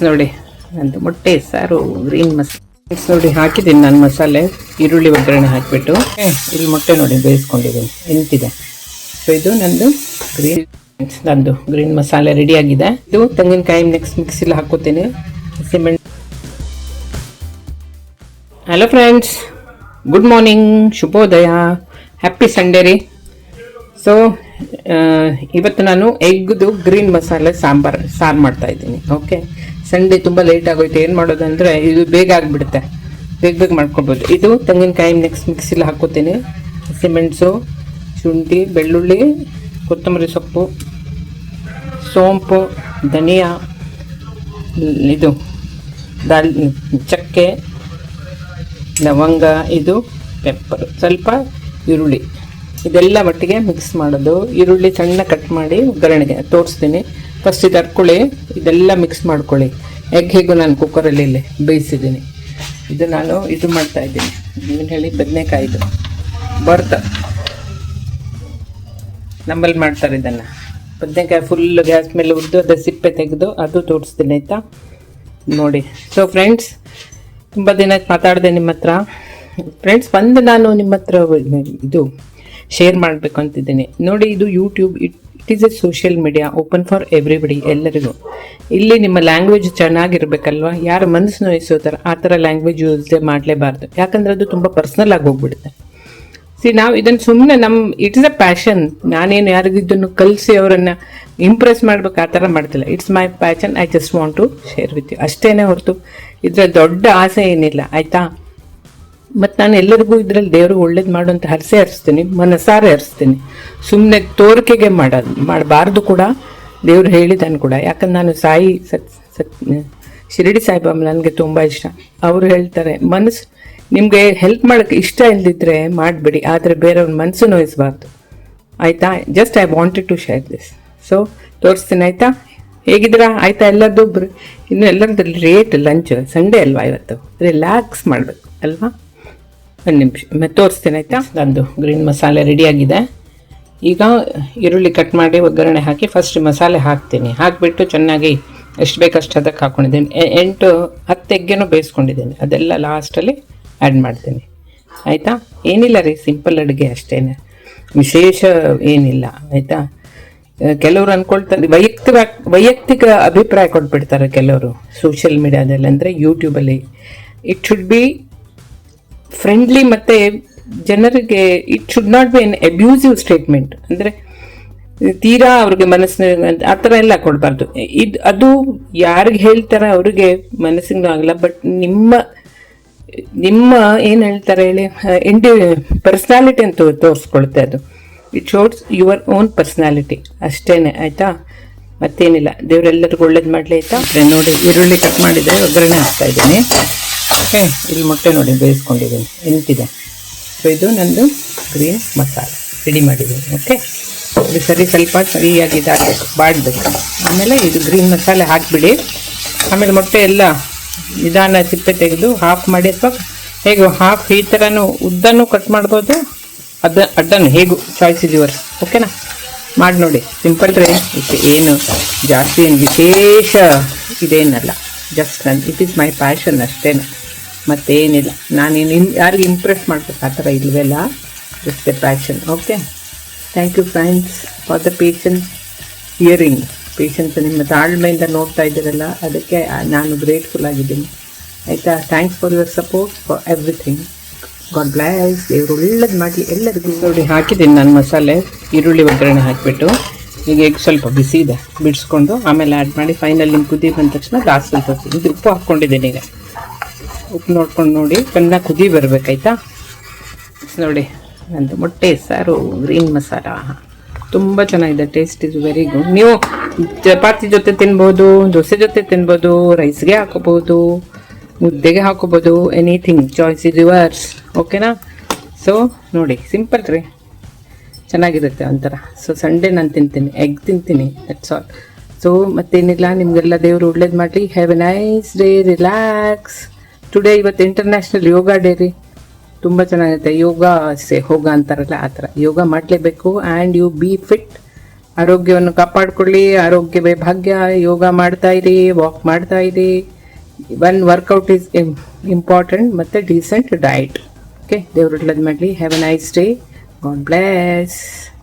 ನೋಡಿ ನಂದು ಮೊಟ್ಟೆ ಸಾರು ಗ್ರೀನ್ ಮಸಾಲೆ ನೋಡಿ ಹಾಕಿದ್ದೀನಿ ನಾನು ಮಸಾಲೆ. ಈರುಳ್ಳಿ ಒಗ್ಗರಣೆ ಹಾಕಿಬಿಟ್ಟು ಇಲ್ಲಿ ಮೊಟ್ಟೆ ನೋಡಿ ಬೇಯಿಸ್ಕೊಂಡಿದ್ದೀನಿ, ನಿಂತಿದೆ. ಸೊ ಇದು ನಂದು ಗ್ರೀನ್ ಮಸಾಲೆ ರೆಡಿ ಆಗಿದೆ. ಇದು ತೆಂಗಿನಕಾಯಿ ನೆಕ್ಸ್ಟ್ ಮಿಕ್ಸಿಲಿ ಹಾಕೋತೀನಿ. Cement. Hello friends, good morning, ಶುಭೋದಯ, ಹ್ಯಾಪಿ ಸಂಡೇ ರೀ. ಸೊ ಇವತ್ತು ನಾನು ಎಗ್ದು ಗ್ರೀನ್ ಮಸಾಲೆ ಸಾರು ಮಾಡ್ತಾ ಇದ್ದೀನಿ. ಓಕೆ, ಸಂಡೇ ತುಂಬ ಲೇಟ್ ಆಗೋಯ್ತು. ಏನು ಮಾಡೋದಂದರೆ ಇದು ಬೇಗ ಆಗಿಬಿಡುತ್ತೆ, ಬೇಗ ಮಾಡ್ಕೊಬೋದು. ಇದು ತೆಂಗಿನಕಾಯಿ ನೆಕ್ಸ್ಟ್ ಮಿಕ್ಸಿಲಿ ಹಾಕೋತೀನಿ. ಹಸಿಮೆಣಸು, ಶುಂಠಿ, ಬೆಳ್ಳುಳ್ಳಿ, ಕೊತ್ತಂಬರಿ ಸೊಪ್ಪು, ಸೋಂಪು, ಧನಿಯಾ, ಇದು ಚಕ್ಕೆ, ಲವಂಗ, ಇದು ಪೆಪ್ಪರ್, ಸ್ವಲ್ಪ ಈರುಳ್ಳಿ, ಇದೆಲ್ಲ ಒಟ್ಟಿಗೆ ಮಿಕ್ಸ್ ಮಾಡೋದು. ಈರುಳ್ಳಿ ಸಣ್ಣ ಕಟ್ ಮಾಡಿ ಒಗ್ಗರಣೆಗೆ ತೋರಿಸ್ತೀನಿ. ಫಸ್ಟ್ ಇದು ಹರ್ಕೊಳ್ಳಿ, ಇದೆಲ್ಲ ಮಿಕ್ಸ್ ಮಾಡ್ಕೊಳ್ಳಿ. ಎಗ್ ಹೇಗೂ ನಾನು ಕುಕ್ಕರಲ್ಲಿ ಇಲ್ಲಿ ಬೇಯಿಸಿದ್ದೀನಿ. ಇದು ನಾನು ಇದು ಮಾಡ್ತಾಯಿದ್ದೀನಿ, ಏನು ಹೇಳಿ, ಬದನೆಕಾಯಿದು ಬರ್ತ ನಮ್ಮಲ್ಲಿ ಮಾಡ್ತಾರೆ ಇದನ್ನು. ಬದನೆಕಾಯಿ ಫುಲ್ ಗ್ಯಾಸ್ ಮೇಲೆ ಹುರಿದು ಅದು ಸಿಪ್ಪೆ ತೆಗೆದು ಅದು ತೋರಿಸ್ತೀನಿ, ಆಯಿತಾ? ನೋಡಿ. ಸೊ ಫ್ರೆಂಡ್ಸ್, ತುಂಬ ದಿನ ಮಾತಾಡಿದೆ ನಿಮ್ಮ ಹತ್ರ. ಫ್ರೆಂಡ್ಸ್, ನಾನು ನಿಮ್ಮ ಹತ್ರ ಇದು ಶೇರ್ ಮಾಡಬೇಕು ಅಂತಿದ್ದೀನಿ. ನೋಡಿ, ಇದು YouTube, it is A social media open for everybody, ಎಲ್ಲರಿಗೂ. ಇಲ್ಲಿ ನಿಮ್ಮ ಲ್ಯಾಂಗ್ವೇಜ್ ಚೆನ್ನಾಗಿರ್ಬೇಕಲ್ವ, ಯಾರ ಮನಸ್ಸು ನೋಯಿಸೋ ಥರ ಆ ಥರ ಲ್ಯಾಂಗ್ವೇಜ್ ಯೂಸ್ ಮಾಡಲೇಬಾರ್ದು. ಯಾಕಂದರೆ ಅದು ತುಂಬ ಪರ್ಸ್ನಲ್ ಆಗಿ ಹೋಗ್ಬಿಡುತ್ತೆ. ನಾವು ಇದನ್ನು ಸುಮ್ಮನೆ ಇಟ್ ಇಸ್ ಅ ಪ್ಯಾಷನ್. ನಾನೇನು ಯಾರಿಗಿದ್ದನ್ನು ಕಲಿಸಿ ಅವರನ್ನು ಇಂಪ್ರೆಸ್ ಮಾಡ್ಬೇಕು ಆ ಥರ ಮಾಡ್ತಿಲ್ಲ. It's my passion, I just want to share with you, ಅಷ್ಟೇ ಹೊರತು ಇದರ ದೊಡ್ಡ ಆಸೆ ಏನಿಲ್ಲ, ಆಯಿತಾ? ಮತ್ತು ನಾನು ಎಲ್ಲರಿಗೂ ಇದರಲ್ಲಿ ದೇವ್ರಿಗೆ ಒಳ್ಳೇದು ಮಾಡುವಂಥ ಹರಸೆ ಹರಿಸ್ತೀನಿ, ಮನಸಾರೆ ಹರಿಸ್ತೀನಿ. ಸುಮ್ಮನೆ ತೋರಿಕೆಗೆ ಮಾಡಬಾರ್ದು ಕೂಡ, ದೇವ್ರು ಹೇಳಿದ್ದಾನೆ ಕೂಡ. ಯಾಕಂದ್ರೆ ನಾನು ಶಿರಡಿ ಸಾಯಿಬಾಬಾ ನನಗೆ ತುಂಬ ಇಷ್ಟ. ಅವರು ಹೇಳ್ತಾರೆ, ನಿಮಗೆ ಹೆಲ್ಪ್ ಮಾಡೋಕ್ಕೆ ಇಷ್ಟ ಇಲ್ಲದಿದ್ದರೆ ಮಾಡಬೇಡಿ, ಆದರೆ ಬೇರೆಯವ್ರ ಮನಸ್ಸು ನೋಯಿಸಬಾರ್ದು, ಆಯಿತಾ? Just I wanted to share this. So ತೋರಿಸ್ತೀನಿ, ಆಯಿತಾ? ಹೇಗಿದ್ದೀರಾ? ಆಯಿತಾ? ಎಲ್ಲರದ್ದು ಇನ್ನು ಎಲ್ಲರದ್ದು ರೇಟ್ ಲಂಚ್ ಸಂಡೇ ಅಲ್ವಾ, ಇವತ್ತು ರಿಲ್ಯಾಕ್ಸ್ ಮಾಡಬೇಕು ಅಲ್ವಾ? ಒಂದು ನಿಮಿಷ ಮತ್ತೆ ತೋರಿಸ್ತೀನಿ, ಆಯಿತಾ? ನಂದು ಗ್ರೀನ್ ಮಸಾಲೆ ರೆಡಿಯಾಗಿದೆ. ಈಗ ಈರುಳ್ಳಿ ಕಟ್ ಮಾಡಿ ಒಗ್ಗರಣೆ ಹಾಕಿ ಫಸ್ಟ್ ಮಸಾಲೆ ಹಾಕ್ತೀನಿ. ಹಾಕಿಬಿಟ್ಟು ಚೆನ್ನಾಗಿ ಎಷ್ಟು ಬೇಕಷ್ಟು ಅದಕ್ಕೆ ಹಾಕ್ಕೊಂಡಿದ್ದೀನಿ. 8-10 ಎಗ್ಗೇನೂ ಬೇಯಿಸ್ಕೊಂಡಿದ್ದೀನಿ. ಅದೆಲ್ಲ ಲಾಸ್ಟಲ್ಲಿ ಆ್ಯಡ್ ಮಾಡ್ತೀನಿ, ಆಯಿತಾ? ಏನಿಲ್ಲ ರೀ, ಸಿಂಪಲ್ ಅಡುಗೆ ಅಷ್ಟೇ, ವಿಶೇಷ ಏನಿಲ್ಲ, ಆಯಿತಾ? ಕೆಲವರು ಅಂದ್ಕೊಳ್ತಾರೆ, ವೈಯಕ್ತಿಕ ಅಭಿಪ್ರಾಯ ಕೊಟ್ಬಿಡ್ತಾರೆ ಕೆಲವರು ಸೋಷಿಯಲ್ ಮೀಡಿಯಾದಲ್ಲಿ, ಅಂದರೆ ಯೂಟ್ಯೂಬಲ್ಲಿ. ಇಟ್ ಶುಡ್ ಬಿ ಫ್ರೆಂಡ್ಲಿ, ಮತ್ತು ಜನರಿಗೆ it should not be N abusive statement. ಅಂದರೆ ತೀರಾ ಅವ್ರಿಗೆ ಮನಸ್ಸಿನ ಆ ಥರ ಎಲ್ಲ ಕೊಡಬಾರ್ದು. ಅದು ಯಾರಿಗೆ ಹೇಳ್ತಾರೆ ಅವ್ರಿಗೆ ಮನಸ್ಸಿಗೂ ಆಗಲ್ಲ. ಬಟ್ ನಿಮ್ಮ ಏನು ಹೇಳ್ತಾರೆ ಹೇಳಿ, ಪರ್ಸ್ನಾಲಿಟಿ ಅಂತ ತೋರಿಸ್ಕೊಳುತ್ತೆ ಅದು. It shows your own personality, ಅಷ್ಟೇ, ಆಯಿತಾ? ಮತ್ತೇನಿಲ್ಲ. ದೇವರೆಲ್ಲರಿಗೂ ಒಳ್ಳೇದು ಮಾಡಲಿ, ಆಯಿತಾ? ನೋಡಿ, ಈರುಳ್ಳಿ ಕಟ್ ಮಾಡಿದೆ, ಒಗ್ಗರಣೆ ಹಾಕ್ತಾ ಇದ್ದೀನಿ. ಓಕೆ, ಇಲ್ಲಿ ಮೊಟ್ಟೆ ನೋಡಿ ಬೇಯಿಸ್ಕೊಂಡಿದ್ದೀನಿ, ನಿಂತಿದೆ. ಸೊ ಇದು ನಂದು ಗ್ರೀನ್ ಮಸಾಲೆ ರೆಡಿ ಮಾಡಿದ್ದೀನಿ. ಓಕೆ, ಇದು ಸ್ವಲ್ಪ ಸರಿಯಾಗಿ ಇದಾಗಬೇಕು, ಬಾಡಬೇಕು. ಆಮೇಲೆ ಇದು ಗ್ರೀನ್ ಮಸಾಲೆ ಹಾಕಿಬಿಡಿ. ಆಮೇಲೆ ಮೊಟ್ಟೆ ಎಲ್ಲ ನಿಧಾನ ಸಿಪ್ಪೆ ತೆಗೆದು ಹಾಫ್ ಮಾಡಿ, ಅಥವಾ ಹೇಗೂ ಹಾಫ್ ಈ ಥರನೂ ಉದ್ದನೂ ಕಟ್ ಮಾಡ್ಬೋದು, ಅಡ್ಡನು ಹೇಗೂ ಚಾಯ್ಸ್ ಇಸ್ ಯುವರ್ಸ್. ಓಕೆನಾ? ಮಾಡಿ ನೋಡಿ, ಸಿಂಪಲ್ ರೀ. ಏನು ಜಾಸ್ತಿ ಏನು ವಿಶೇಷ ಇದೇನಲ್ಲ, just it is my passion ಅಷ್ಟೇ, ಮತ್ತೇನಿಲ್ಲ. ನಾನೇನು ಯಾರಿಗೆ ಇಂಪ್ರೆಸ್ ಮಾಡ್ಬೇಕು ಆ ಥರ ಇಲ್ವಲ್ಲ, just a passion. Okay, thank you friends for the patience hearing. Patience ನಿಮ್ಮ ತಾಳ್ಮೆಯಿಂದ ನೋಡ್ತಾ ಇದ್ದೀರಲ್ಲ, ಅದಕ್ಕೆ ನಾನು ಗ್ರೇಟ್ಫುಲ್ ಆಗಿದ್ದೀನಿ, ಆಯಿತಾ? Thanks for your support, for everything. God bless, ದೇವರು ಒಳ್ಳೇದು ಮಾಡಲಿ ಎಲ್ಲರಿಗೂ. ನೋಡಿ, ಹಾಕಿದ್ದೀನಿ ನಾನು ಮಸಾಲೆ, ಈರುಳ್ಳಿ ಒಗ್ಗರಣೆ ಹಾಕಿಬಿಟ್ಟು. ಈಗ ಎಗ್ ಸ್ವಲ್ಪ ಬಿಸಿ ಇದೆ, ಬಿಡಿಸ್ಕೊಂಡು ಆಮೇಲೆ ಆ್ಯಡ್ ಮಾಡಿ. ಫೈನಲ್ ನಿಮ್ಮ ಕುದಿ ಬಂದ ತಕ್ಷಣ ಲಾಸ್ಟ್ ಸ್ವಲ್ಪ ಇದು ಉಪ್ಪು ಹಾಕ್ಕೊಂಡಿದ್ದೀನಿ. ಈಗ ಉಪ್ಪು ನೋಡ್ಕೊಂಡು ನೋಡಿ, ಚೆನ್ನಾಗಿ ಕುದಿ ಬರಬೇಕಾಯ್ತಾ? ನೋಡಿ, ನಂದು ಮೊಟ್ಟೆ ಸಾರು ಗ್ರೀನ್ ಮಸಾಲ ತುಂಬ ಚೆನ್ನಾಗಿದೆ, ಟೇಸ್ಟ್ ಇಸ್ ವೆರಿ ಗುಡ್. ನೀವು ಚಪಾತಿ ಜೊತೆ ತಿನ್ಬೋದು, ದೋಸೆ ಜೊತೆ ತಿನ್ಬೋದು, ರೈಸ್ಗೆ ಹಾಕೋಬೋದು, ಮುದ್ದೆಗೆ ಹಾಕೋಬೋದು, ಎನಿಥಿಂಗ್, ಚಾಯ್ಸ್ ಇಸ್ ಯುವರ್ಸ್. ಓಕೆನಾ? ಸೊ ನೋಡಿ, ಸಿಂಪಲ್ ರೀ, ಚೆನ್ನಾಗಿರುತ್ತೆ ಒಂಥರ. ಸೊ ಸಂಡೇ ನಾನು ತಿಂತೀನಿ, ಎಗ್ ತಿಂತೀನಿ, ದಟ್ಸ್ ಆಲ್. ಸೊ ಮತ್ತೇನಿಲ್ಲ, ನಿಮಗೆಲ್ಲ ದೇವರು ಒಳ್ಳೇದು ಮಾಡಲಿ. Have A nice day, relax. ಇವತ್ತು ಇಂಟರ್ನ್ಯಾಷನಲ್ ಯೋಗ ಡೇ ರೀ. ತುಂಬ ಚೆನ್ನಾಗಿರುತ್ತೆ. ಯೋಗ ಹೋಗ ಅಂತಾರಲ್ಲ ಆ ಥರ ಯೋಗ ಮಾಡಲೇಬೇಕು. ಆ್ಯಂಡ್ ಯು ಬಿ ಫಿಟ್ ಆರೋಗ್ಯವನ್ನು ಕಾಪಾಡ್ಕೊಳ್ಳಿ. ಆರೋಗ್ಯವೇ ಭಾಗ್ಯ. ಯೋಗ ಮಾಡ್ತಾ ಇರಿ, ವಾಕ್ ಮಾಡ್ತಾ ಇರಿ. ಒನ್ ವರ್ಕೌಟ್ ಈಸ್ ಇಂಪಾರ್ಟೆಂಟ್, ಮತ್ತು ಡೀಸೆಂಟ್ ಡಯಟ್. ಓಕೆ, ದೇವ್ರು ಒಳ್ಳೇದು ಮಾಡಲಿ. Have a nice day. God bless.